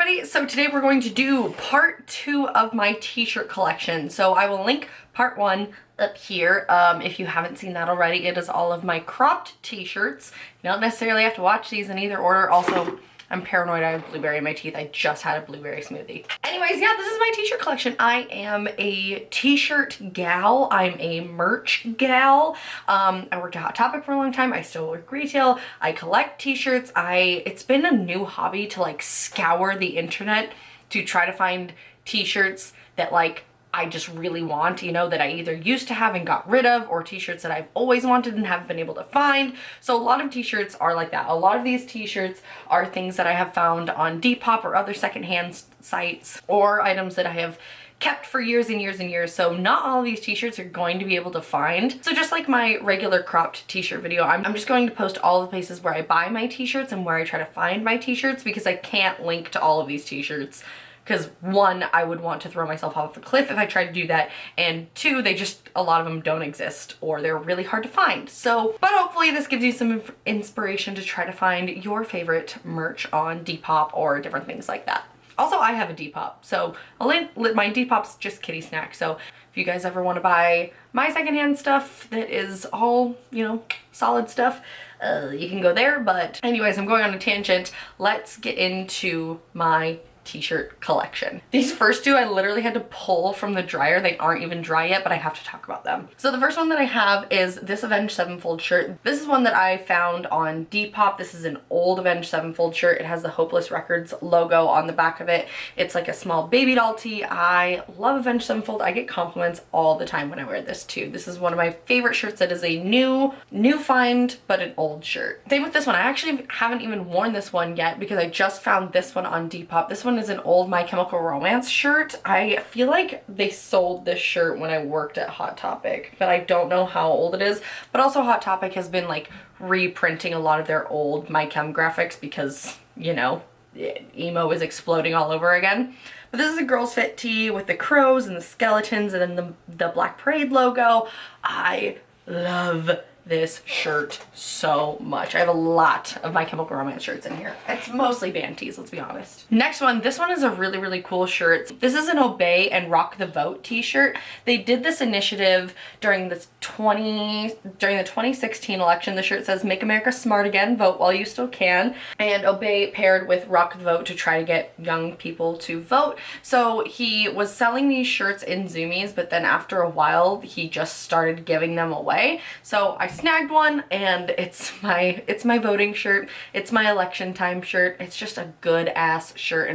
everybody, so today we're going to do part 2 of my t-shirt collection. So I will link part 1 up here. If you haven't seen that already, it is all of my cropped t-shirts. You don't necessarily have to watch these in either order. Also, I'm paranoid I have blueberry in my teeth. I just had a blueberry smoothie. Anyways, yeah, this is my t-shirt collection. I am a t-shirt gal. I'm a merch gal. I worked at Hot Topic for a long time. I still work retail. I collect t-shirts. It's been a new hobby to like scour the internet to try to find t-shirts that like I just really want, you know, that I either used to have and got rid of, or t-shirts that I've always wanted and haven't been able to find. So a lot of t-shirts are like that. A lot of these t-shirts are things that I have found on Depop or other secondhand sites, or items that I have kept for years and years and years. So not all of these t-shirts are going to be able to find. So just like my regular cropped t-shirt video, I'm just going to post all the places where I buy my t-shirts and where I try to find my t-shirts, because I can't link to all of these t-shirts. Because one, I would want to throw myself off a cliff if I tried to do that, and two, a lot of them don't exist, or they're really hard to find. So, but hopefully this gives you some inspiration to try to find your favorite merch on Depop or different things like that. Also, I have a Depop, so I'll link, my Depop's just Kittysnack, so if you guys ever want to buy my secondhand stuff that is all, you know, solid stuff, you can go there. But anyways, I'm going on a tangent. Let's get into my t-shirt collection. These first two I literally had to pull from the dryer. They aren't even dry yet, but I have to talk about them. So the first one that I have is this Avenged Sevenfold shirt. This is one that I found on Depop. This is an old Avenged Sevenfold shirt. It has the Hopeless Records logo on the back of it. It's like a small baby doll tee. I love Avenged Sevenfold. I get compliments all the time when I wear this too. This is one of my favorite shirts that is a new find, but an old shirt. Same with this one. I actually haven't even worn this one yet because I just found this one on Depop. This one is an old My Chemical Romance shirt. I feel like they sold this shirt when I worked at Hot Topic, but I don't know how old it is. But also Hot Topic has been like reprinting a lot of their old My Chem graphics because, you know, emo is exploding all over again. But this is a girl's fit tee with the crows and the skeletons and then the Black Parade logo. I love this shirt so much. I have a lot of My Chemical Romance shirts in here. It's mostly band tees, let's be honest. Next one, this one is a really, really cool shirt. This is an Obey and Rock the Vote t-shirt. They did this initiative during the 2016 election. The shirt says, "Make America Smart Again, vote while you still can." And Obey paired with Rock the Vote to try to get young people to vote. So he was selling these shirts in Zumiez, but then after a while, he just started giving them away. So I snagged one, and it's my voting shirt. It's my election time shirt. It's just a good ass shirt,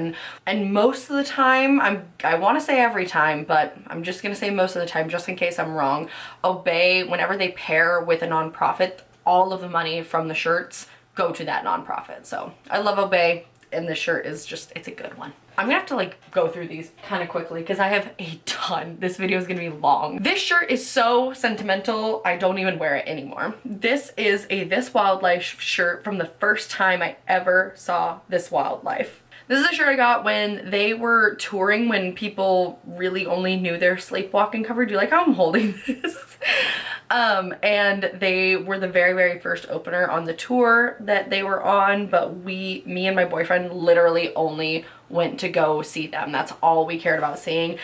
and most of the time, I want to say every time, but I'm just gonna say most of the time just in case I'm wrong. Obey, whenever they pair with a nonprofit, all of the money from the shirts go to that nonprofit. So I love Obey, and this shirt is just, it's a good one. I'm gonna have to like go through these kind of quickly because I have a ton. This video is gonna be long. This shirt is so sentimental, I don't even wear it anymore. This is a This Wildlife shirt from the first time I ever saw This Wildlife. This is a shirt I got when they were touring, when people really only knew their Sleepwalking cover. Do you like how I'm holding this? And they were the very, very first opener on the tour that they were on, but me and my boyfriend literally only went to go see them. That's all we cared about seeing.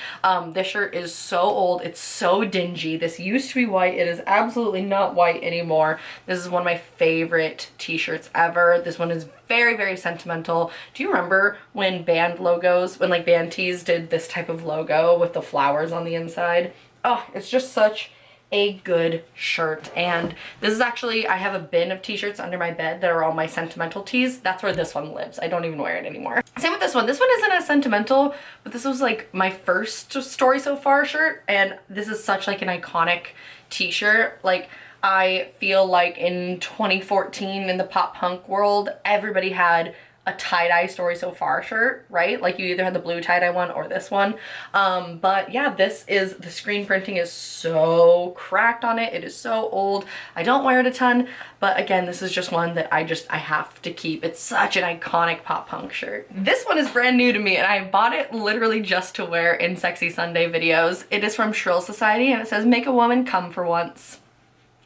This shirt is so old. It's so dingy. This used to be white. It is absolutely not white anymore. This is one of my favorite t-shirts ever. This one is very, very sentimental. Do you remember when band logos, when like band tees did this type of logo with the flowers on the inside? Oh, it's just such a good shirt. And this is actually, I have a bin of t-shirts under my bed that are all my sentimental tees. That's where this one lives. I don't even wear it anymore. Same with this one. This one isn't as sentimental, but this was like my first Story So Far shirt, and this is such like an iconic t-shirt. Like, I feel like in 2014 in the pop punk world, everybody had a tie-dye Story So Far shirt, right? Like you either had the blue tie-dye one or this one. But yeah, the screen printing is so cracked on it. It is so old. I don't wear it a ton, but again, this is just one that I have to keep. It's such an iconic pop punk shirt. This one is brand new to me, and I bought it literally just to wear in Sexy Sunday videos. It is from Shrill Society, and it says, "Make a woman come for once."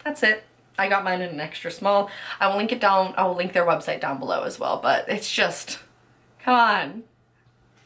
That's it. I got mine in an extra small. I will link it down. I will link their website down below as well, but it's just, come on.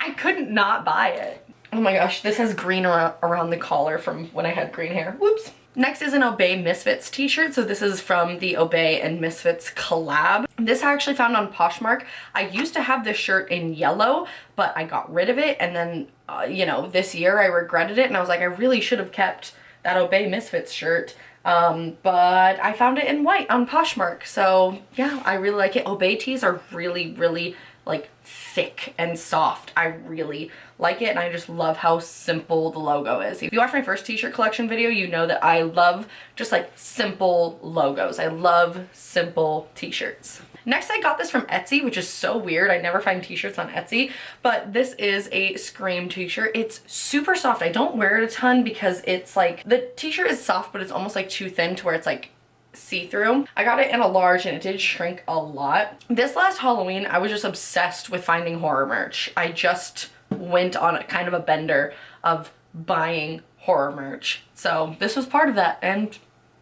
I couldn't not buy it. Oh my gosh, this has green around the collar from when I had green hair. Whoops. Next is an Obey Misfits t-shirt. So this is from the Obey and Misfits collab. This I actually found on Poshmark. I used to have this shirt in yellow, but I got rid of it. And then, you know, this year I regretted it. And I was like, I really should have kept that Obey Misfits shirt. But I found it in white on Poshmark. So yeah, I really like it. Obey tees are really, really like thick and soft. I really like it, and I just love how simple the logo is. If you watch my first t-shirt collection video, you know that I love just like simple logos. I love simple t-shirts. Next, I got this from Etsy, which is so weird. I never find t-shirts on Etsy, but this is a Scream t-shirt. It's super soft. I don't wear it a ton because it's like, the t-shirt is soft, but it's almost like too thin to where it's like see-through. I got it in a large and it did shrink a lot. This last Halloween, I was just obsessed with finding horror merch. I just went on a kind of a bender of buying horror merch. So this was part of that, and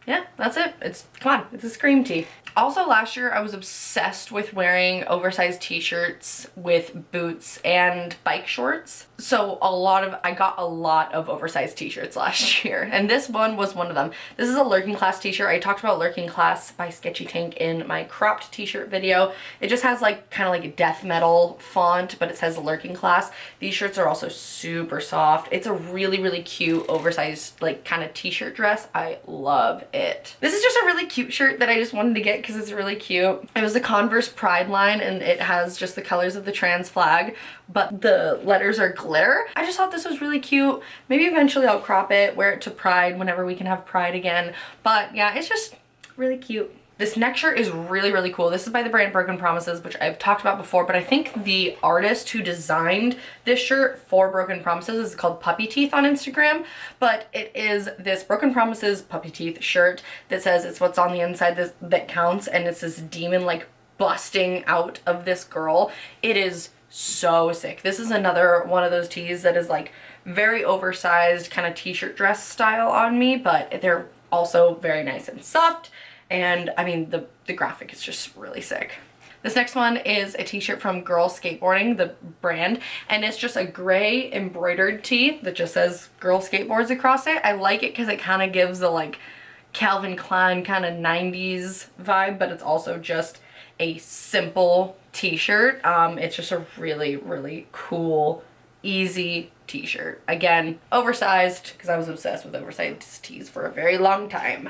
yeah, that's it. Come on, it's a Scream tee. Also last year I was obsessed with wearing oversized t-shirts with boots and bike shorts. So I got a lot of oversized t-shirts last year, and this one was one of them. This is a Lurking Class t-shirt. I talked about Lurking Class by Sketchy Tank in my cropped t-shirt video. It just has like kind of like a death metal font, but it says Lurking Class. These shirts are also super soft. It's a really, really cute oversized like kind of t-shirt dress. I love it. This is just a really cute shirt that I just wanted to get because it's really cute. It was the Converse Pride line, and it has just the colors of the trans flag, but the letters are glitter. I just thought this was really cute. Maybe eventually I'll crop it, wear it to Pride whenever we can have Pride again. But yeah, it's just really cute. This next shirt is really, really cool. This is by the brand Broken Promises, which I've talked about before, but I think the artist who designed this shirt for Broken Promises is called Puppy Teeth on Instagram, but it is this Broken Promises Puppy Teeth shirt that says it's what's on the inside that counts, and it's this demon like busting out of this girl. It is so sick. This is another one of those tees that is like very oversized kind of t-shirt dress style on me, but they're also very nice and soft. And I mean, the graphic is just really sick. This next one is a t-shirt from Girl Skateboarding, the brand, and it's just a gray embroidered tee that just says Girl Skateboards across it. I like it because it kind of gives a like Calvin Klein kind of 90s vibe, but it's also just a simple t-shirt. It's just a really, really cool, easy t-shirt. Again, oversized, because I was obsessed with oversized tees for a very long time.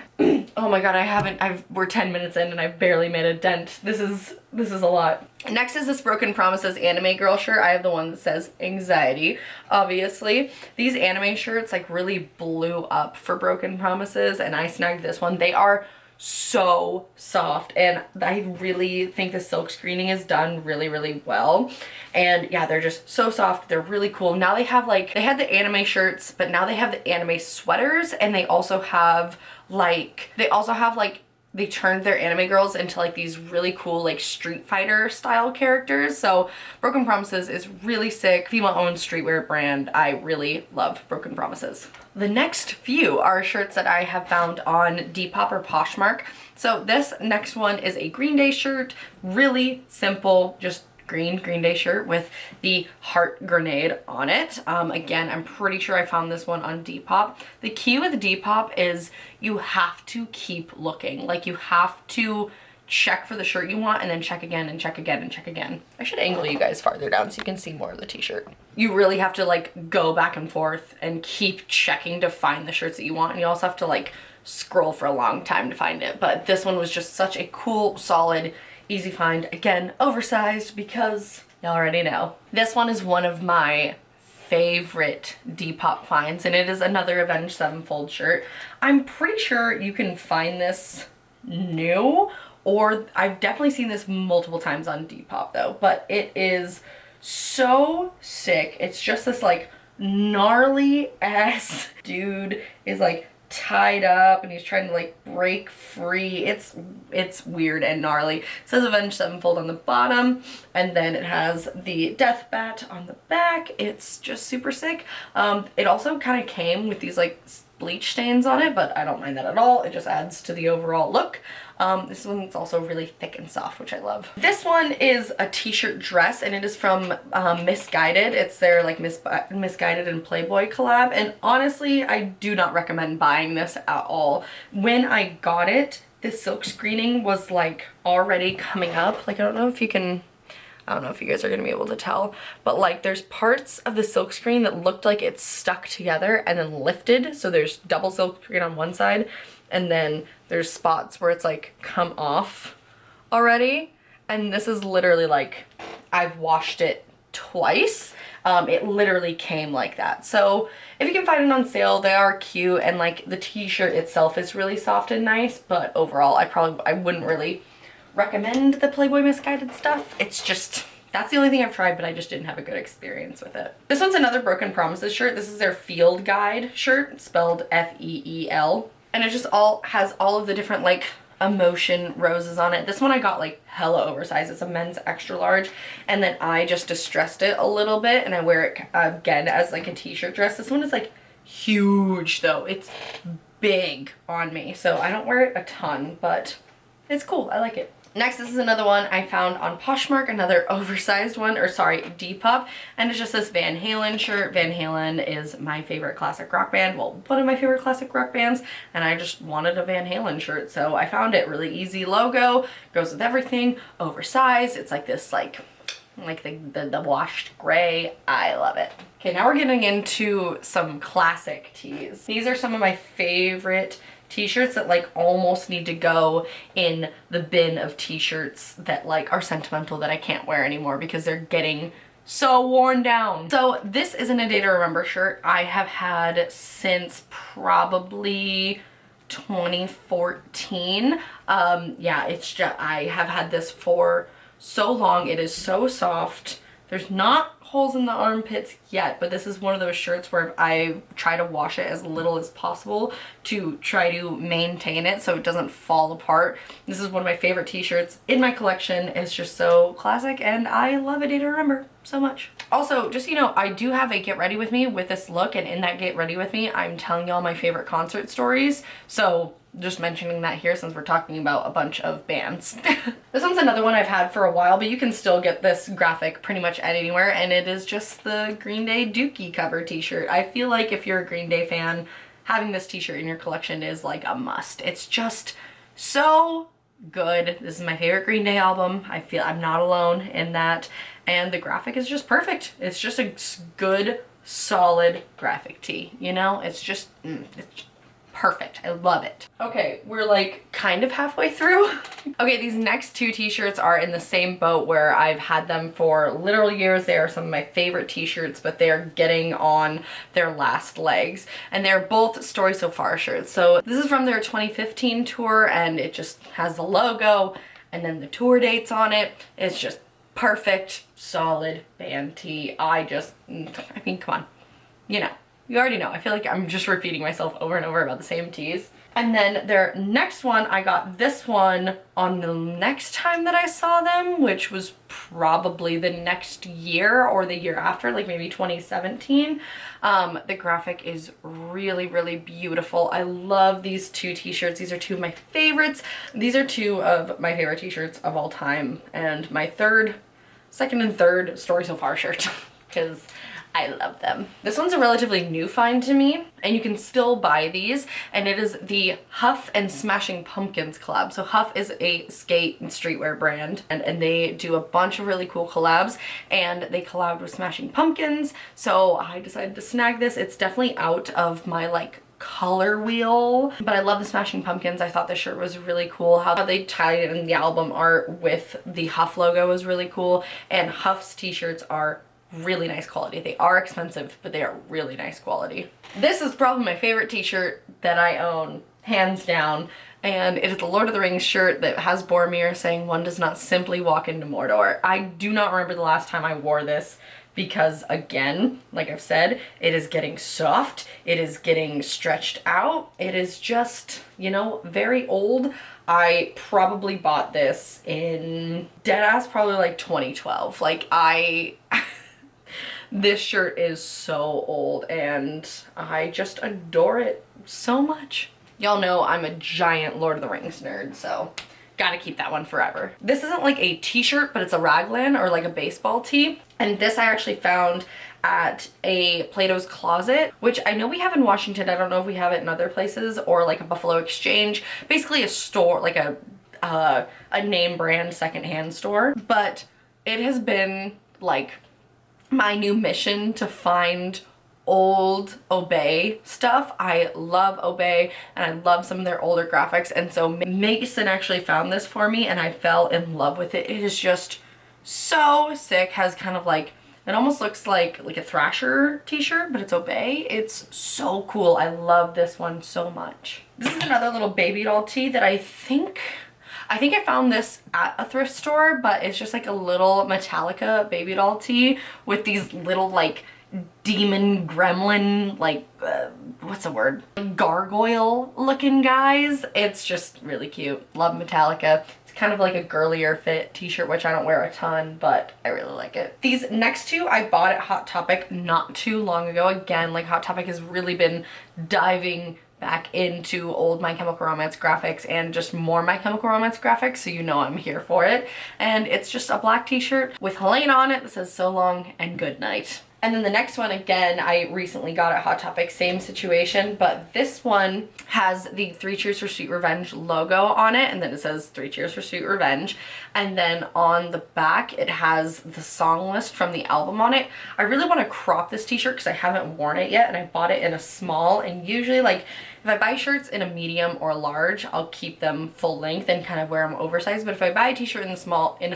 Oh my god, we're 10 minutes in and I've barely made a dent. This is a lot. Next is this Broken Promises anime girl shirt. I have the one that says Anxiety, obviously. These anime shirts like really blew up for Broken Promises, and I snagged this one. They are so soft, and I really think the silk screening is done really, really well. And yeah, they're just so soft. They're really cool. Now they have like, they had the anime shirts, but now they have the anime sweaters, and they also have like, they turned their anime girls into like these really cool like Street Fighter style characters. So Broken Promises is really sick. Female owned streetwear brand. I really love Broken Promises. The next few are shirts that I have found on Depop or Poshmark. So this next one is a Green Day shirt. Really simple, just Green Day shirt with the heart grenade on it. Again, I'm pretty sure I found this one on Depop. The key with Depop is you have to keep looking. Like, you have to check for the shirt you want and then check again and check again and check again. I should angle you guys farther down so you can see more of the t-shirt. You really have to like go back and forth and keep checking to find the shirts that you want, and you also have to like scroll for a long time to find it. But this one was just such a cool, solid, easy find. Again, oversized because you already know. This one is one of my favorite Depop finds, and it is another Avenged Sevenfold shirt. I'm pretty sure you can find this new, or I've definitely seen this multiple times on Depop though, but it is so sick. It's just this like gnarly ass dude is like tied up and he's trying to like break free. It's weird and gnarly. It says Avenged Sevenfold on the bottom, and then it has the death bat on the back. It's just super sick. It also kind of came with these like bleach stains on it, but I don't mind that at all. It just adds to the overall look. This one's also really thick and soft, which I love. This one is a t-shirt dress, and it is from Misguided. It's their like Misguided and Playboy collab, and honestly, I do not recommend buying this at all. When I got it, the silk screening was like already coming up. Like, I don't know if you guys are gonna be able to tell, but like there's parts of the silk screen that looked like it's stuck together and then lifted. So there's double silk screen on one side, and then there's spots where it's like come off already. And this is literally like, I've washed it twice. It literally came like that. So if you can find it on sale, they are cute, and like the t-shirt itself is really soft and nice, but overall I wouldn't really recommend the Playboy Misguided stuff. It's just, that's the only thing I've tried, but I just didn't have a good experience with it. This one's another Broken Promises shirt. This is their Field Guide shirt, spelled F-E-E-L. And it just has all of the different like emotion roses on it. This one I got like hella oversized. It's a men's extra large, and then I just distressed it a little bit, and I wear it again as like a t-shirt dress. This one is like huge though. It's big on me, so I don't wear it a ton, but it's cool. I like it. Next, this is another one I found on Poshmark, another oversized one, or sorry, Depop, and it's just this Van Halen shirt. Van Halen is my favorite classic rock band, well, one of my favorite classic rock bands, and I just wanted a Van Halen shirt, so I found it. Really easy logo, goes with everything, oversized. It's like this, like the washed gray. I love it. Okay, now we're getting into some classic tees. These are some of my favorite t-shirts that like almost need to go in the bin of t-shirts that like are sentimental that I can't wear anymore because they're getting so worn down. So this isn't a Day to Remember shirt. I have had since probably 2014. Yeah, it's just, I have had this for so long. It is so soft. There's not holes in the armpits yet, but this is one of those shirts where I try to wash it as little as possible to try to maintain it so it doesn't fall apart. This is one of my favorite t-shirts in my collection. It's just so classic, and I love A Day to Remember so much. Also, just so you know, I do have a Get Ready With Me with this look, and in that Get Ready With Me, I'm telling y'all my favorite concert stories. So just mentioning that here since we're talking about a bunch of bands. This one's another one I've had for a while, but you can still get this graphic pretty much anywhere, and it is just the Green Day Dookie cover t-shirt. I feel like if you're a Green Day fan, having this t-shirt in your collection is like a must. It's just so good. This is my favorite Green Day album. I feel I'm not alone in that, and the graphic is just perfect. It's just a good, solid graphic tee, you know? It's just, it's perfect. I love it. Okay, we're like kind of halfway through. Okay, these next two t-shirts are in the same boat where I've had them for literal years. They are some of my favorite t-shirts, but they're getting on their last legs. And they're both Story So Far shirts. So this is from their 2015 tour, and it just has the logo and then the tour dates on it. It's just perfect, solid band tee. I mean, come on, you know. You already know. I feel like I'm just repeating myself over and over about the same tees. And then their next one, I got this one on the next time that I saw them, which was probably the next year or the year after, like maybe 2017. The graphic is really, really beautiful. I love these two t-shirts. These are two of my favorites. These are two of my favorite t-shirts of all time, and my second and third Story So Far shirt, because I love them. This one's a relatively new find to me, and you can still buy these, and it is the Huff and Smashing Pumpkins collab. So Huff is a skate and streetwear brand, and they do a bunch of really cool collabs, and they collabed with Smashing Pumpkins, so I decided to snag this. It's definitely out of my like color wheel, but I love the Smashing Pumpkins. I thought the shirt was really cool. How they tied in the album art with the Huff logo was really cool, and Huff's t-shirts are really nice quality. They are expensive, but they are really nice quality. This is probably my favorite t-shirt that I own, hands down, and it is the Lord of the Rings shirt that has Boromir saying, "One does not simply walk into Mordor." I do not remember the last time I wore this because, again, like I've said, it is getting soft, it is getting stretched out, it is just, you know, very old. I probably bought this in deadass probably like 2012. Like this shirt is so old, and I just adore it so much. Y'all know I'm a giant Lord of the Rings nerd, so gotta keep that one forever. This isn't like a t-shirt, but it's a raglan or like a baseball tee. And this I actually found at a Plato's Closet, which I know we have in Washington. I don't know if we have it in other places, or like a Buffalo Exchange. Basically a store, like a name brand secondhand store. But it has been like my new mission to find old Obey stuff. I love Obey and I love some of their older graphics, and so Mason actually found this for me and I fell in love with it. It is just so sick. Has kind of like, it almost looks like a Thrasher t-shirt, but it's Obey. It's so cool. I love this one so much. This is another little baby doll tee that I think I found this at a thrift store, but it's just like a little Metallica baby doll tee with these little like demon gremlin, like what's the word, gargoyle looking guys. It's just really cute. Love Metallica. It's kind of like a girlier fit t-shirt, which I don't wear a ton, but I really like it. These next two I bought at Hot Topic not too long ago. Again, like Hot Topic has really been diving back into old My Chemical Romance graphics and just more My Chemical Romance graphics, so you know I'm here for it. And it's just a black t-shirt with Helene on it that says so long and good night. And then the next one, again, I recently got at Hot Topic, same situation, but this one has the 3 Cheers for Sweet Revenge logo on it, and then it says 3 Cheers for Sweet Revenge. And then on the back, it has the song list from the album on it. I really want to crop this t-shirt because I haven't worn it yet, and I bought it in a small, and usually like if I buy shirts in a medium or a large, I'll keep them full length and kind of wear them oversized. But if I buy a t-shirt in a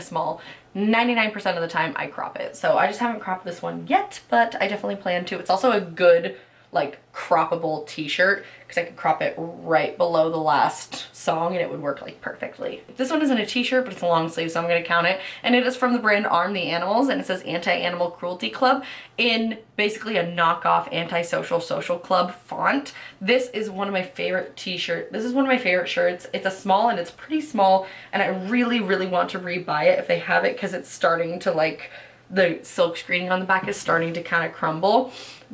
small, 99% of the time I crop it. So I just haven't cropped this one yet, but I definitely plan to. It's also a good like croppable t-shirt because I could crop it right below the last song and it would work like perfectly. This one isn't a t-shirt, but it's a long sleeve, so I'm gonna count it. And it is from the brand Arm the Animals, and it says Anti-Animal Cruelty Club in basically a knockoff Antisocial Social Club font. This is one of my favorite t-shirt. This is one of my favorite shirts. It's a small and it's pretty small, and I really, really want to rebuy it if they have it because it's starting to like, the silk screening on the back is starting to kind of crumble.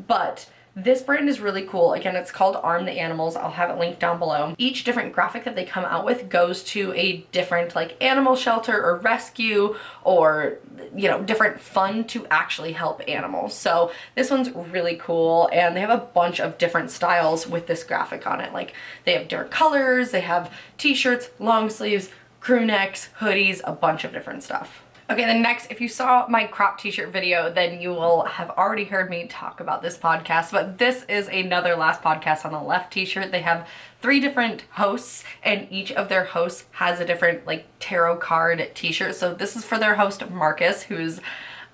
But this brand is really cool. Again, it's called Arm the Animals. I'll have it linked down below. Each different graphic that they come out with goes to a different like animal shelter or rescue or, you know, different fund to actually help animals. So this one's really cool, and they have a bunch of different styles with this graphic on it. Like they have different colors, they have t-shirts, long sleeves, crew necks, hoodies, a bunch of different stuff. Okay, then next, if you saw my crop t-shirt video, then you will have already heard me talk about this podcast, but this is another Last Podcast on the Left t-shirt. They have 3 different hosts, and each of their hosts has a different like tarot card t-shirt. So this is for their host, Marcus, who's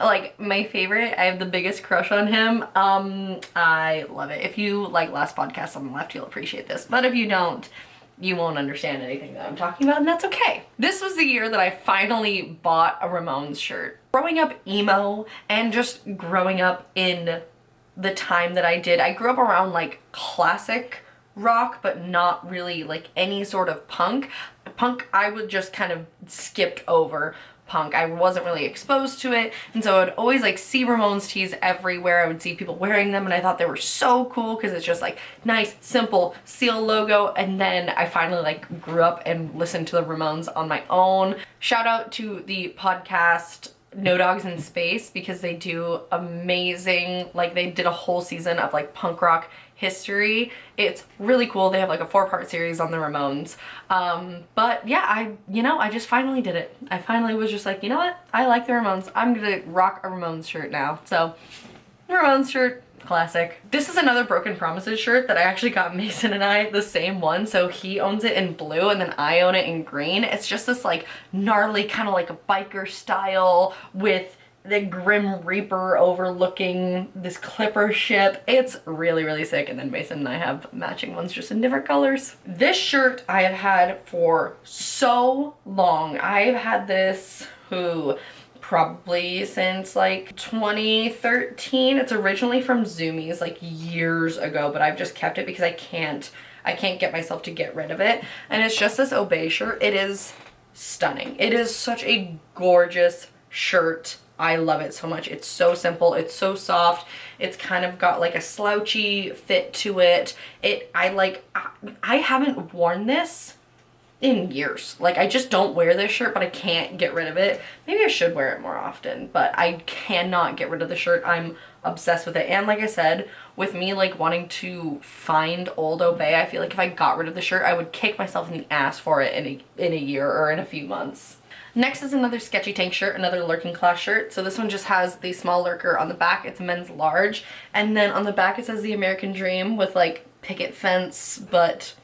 like my favorite. I have the biggest crush on him. I love it. If you like Last Podcast on the Left, you'll appreciate this, but if you don't, you won't understand anything that I'm talking about, and that's okay. This was the year that I finally bought a Ramones shirt. Growing up emo and just growing up in the time that I did, I grew up around like classic rock, but not really like any sort of punk. Punk, I would just kind of skipped over punk. I wasn't really exposed to it, and so I would always like see Ramones tees everywhere. I would see people wearing them, and I thought they were so cool because it's just like nice, simple seal logo. And then I finally like grew up and listened to the Ramones on my own. Shout out to the podcast No Dogs in Space because they do amazing, like they did a whole season of like punk rock history. It's really cool. They have like a 4-part series on the Ramones. But yeah, I just finally did it. I finally was just like, you know what? I like the Ramones. I'm gonna rock a Ramones shirt now. So, Ramones shirt, classic. This is another Broken Promises shirt that I actually got Mason and I the same one. So he owns it in blue and then I own it in green. It's just this like gnarly kind of like a biker style with the Grim Reaper overlooking this clipper ship. It's really, really sick. And then Mason and I have matching ones just in different colors. This shirt I have had for so long. I've had this, probably since like 2013. It's originally from Zumiez like years ago, but I've just kept it because I can't get myself to get rid of it. And it's just this Obey shirt. It is stunning. It is such a gorgeous shirt. I love it so much. It's so simple. It's so soft. It's kind of got like a slouchy fit to it. I haven't worn this in years. Like, I just don't wear this shirt, but I can't get rid of it. Maybe I should wear it more often, but I cannot get rid of the shirt. I'm obsessed with it. And like I said, with me like wanting to find old Obey, I feel like if I got rid of the shirt, I would kick myself in the ass for it in a year or in a few months. Next is another Sketchy Tank shirt, another Lurking Class shirt. So this one just has the small lurker on the back. It's a men's large. And then on the back it says the American Dream with like picket fence, but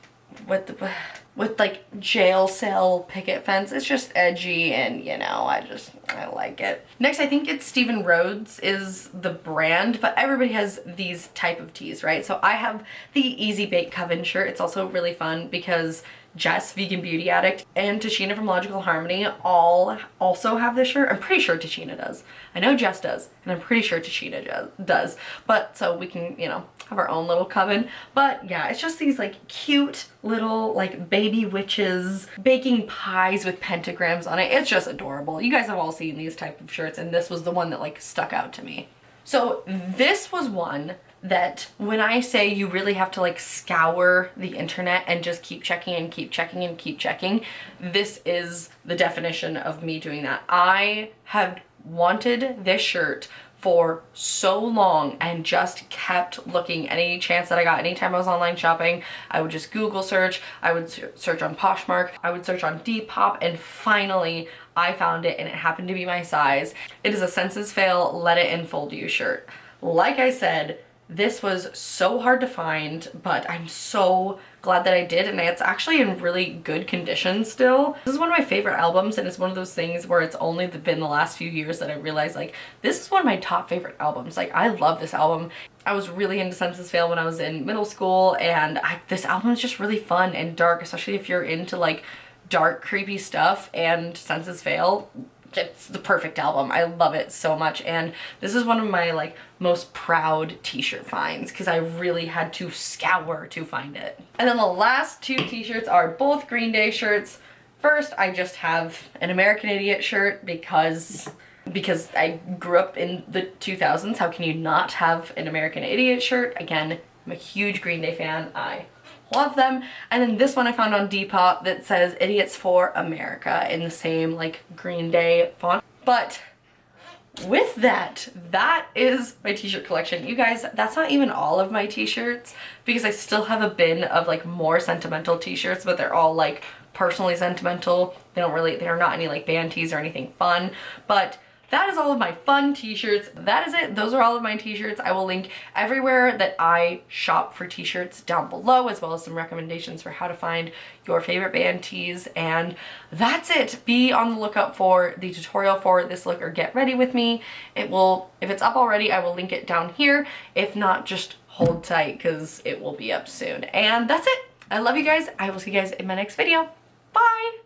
with like jail cell picket fence. It's just edgy and, you know, I like it. Next, I think it's Stephen Rhodes is the brand, but everybody has these type of tees, right? So I have the Easy Bake Coven shirt. It's also really fun because Jess, Vegan Beauty Addict, and Tashina from Logical Harmony all also have this shirt. I'm pretty sure Tashina does. I know Jess does, and I'm pretty sure Tashina does. But so we can, you know, have our own little coven. But yeah, it's just these like cute little like baby witches baking pies with pentagrams on it. It's just adorable. You guys have all seen these type of shirts, and this was the one that like stuck out to me. So this was one that when I say you really have to like scour the internet and just keep checking and keep checking and keep checking, this is the definition of me doing that. I have wanted this shirt for so long and just kept looking. Any chance that I got, anytime I was online shopping, I would just Google search, I would search on Poshmark, I would search on Depop, and finally I found it, and it happened to be my size. It is a Senses Fail Let It Enfold You shirt. Like I said, this was so hard to find, but I'm so glad that I did, and it's actually in really good condition still. This is one of my favorite albums, and it's one of those things where it's only been the last few years that I realized like this is one of my top favorite albums. Like, I love this album. I was really into Senses Fail when I was in middle school, and this album is just really fun and dark, especially if you're into like dark, creepy stuff, and Senses Fail, it's the perfect album. I love it so much, and this is one of my like most proud t-shirt finds because I really had to scour to find it. And then the last two t-shirts are both Green Day shirts. First, I just have an American Idiot shirt because I grew up in the 2000s. How can you not have an American Idiot shirt? Again, I'm a huge Green Day fan. I love them. And then this one I found on Depop that says Idiots for America in the same like Green Day font. But with that is my t-shirt collection. You guys, that's not even all of my t-shirts because I still have a bin of like more sentimental t-shirts, but they're all like personally sentimental. They're not any like band tees or anything fun, but that is all of my fun t-shirts. That is it. Those are all of my t-shirts. I will link everywhere that I shop for t-shirts down below, as well as some recommendations for how to find your favorite band tees. And that's it. Be on the lookout for the tutorial for this look or get ready with me. If it's up already, I will link it down here. If not, just hold tight because it will be up soon. And that's it. I love you guys. I will see you guys in my next video. Bye.